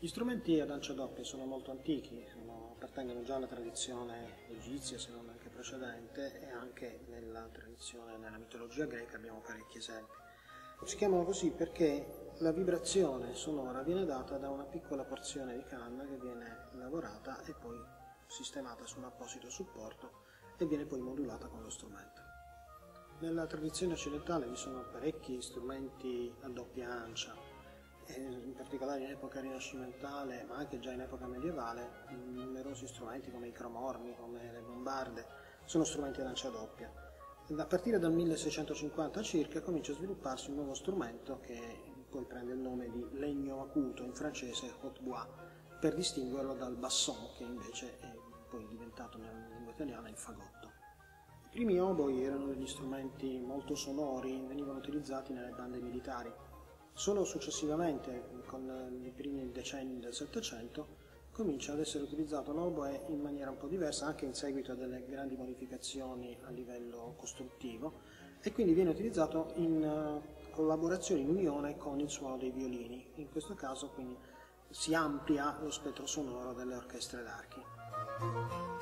Gli strumenti ad ancia doppia sono molto antichi, appartengono già alla tradizione egizia, se non anche precedente, e anche nella tradizione, nella mitologia greca abbiamo parecchi esempi. Si chiamano così perché la vibrazione sonora viene data da una piccola porzione di canna che viene lavorata e poi sistemata su un apposito supporto e viene poi modulata con lo strumento. Nella tradizione occidentale vi sono parecchi strumenti a doppia ancia, in particolare in epoca rinascimentale, ma anche già in epoca medievale, numerosi strumenti come i cromorni, come le bombarde, sono strumenti ad ancia doppia. A partire dal 1650 circa comincia a svilupparsi un nuovo strumento che poi prende il nome di legno acuto, in francese hautbois, per distinguerlo dal basson, che invece è poi diventato nella lingua italiana il fagotto. I primi oboi erano degli strumenti molto sonori, venivano utilizzati nelle bande militari. Solo successivamente, con i primi decenni del Settecento, comincia ad essere utilizzato l'oboe in maniera un po' diversa, anche in seguito a delle grandi modificazioni a livello costruttivo, e quindi viene utilizzato in collaborazione, in unione con il suono dei violini. In questo caso quindi si amplia lo spettro sonoro delle orchestre d'archi.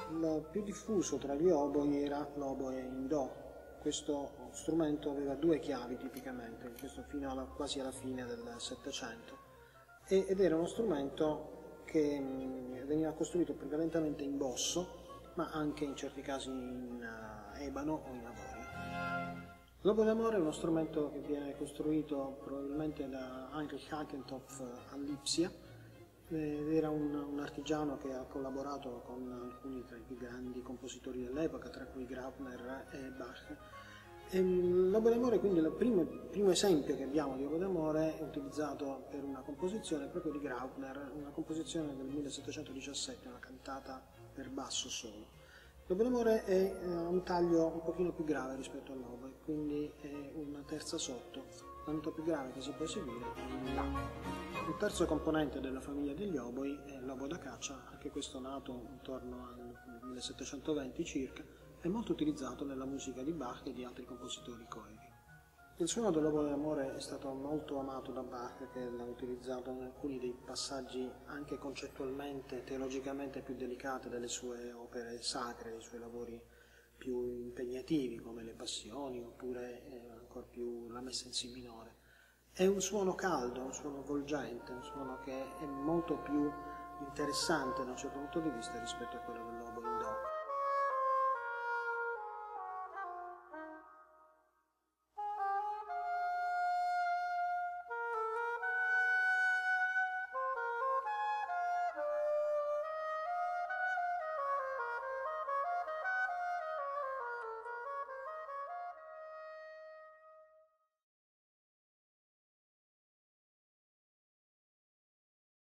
Il più diffuso tra gli oboi era l'oboe in do. Questo strumento aveva due chiavi tipicamente, questo fino quasi alla fine del Settecento, ed era uno strumento che veniva costruito prevalentemente in bosso, ma anche in certi casi in ebano o in avorio. L'oboe d'amore è uno strumento che viene costruito probabilmente da Heinrich Hackentopf a Lipsia, era un artigiano che ha collaborato con alcuni tra i più grandi compositori dell'epoca, tra cui Graupner e Bach. L'oboe d'amore, quindi il primo esempio che abbiamo di oboe d'amore, è utilizzato per una composizione proprio di Graupner, una composizione del 1717, una cantata per basso solo. L'oboe d'amore ha un taglio un pochino più grave rispetto all'oboe, quindi è una terza sotto, la nota più grave che si può eseguire è il La. Il terzo componente della famiglia degli oboi è l'oboe da caccia, anche questo nato intorno al 1720 circa, è molto utilizzato nella musica di Bach e di altri compositori coevi. Il suono dell'oboe d'amore è stato molto amato da Bach, che l'ha utilizzato in alcuni dei passaggi anche concettualmente, teologicamente più delicati delle sue opere sacre, dei suoi lavori più impegnativi come le Passioni oppure ancora più la Messa in Si minore. È un suono caldo, un suono volgente, un suono che è molto più interessante da un certo punto di vista rispetto a quello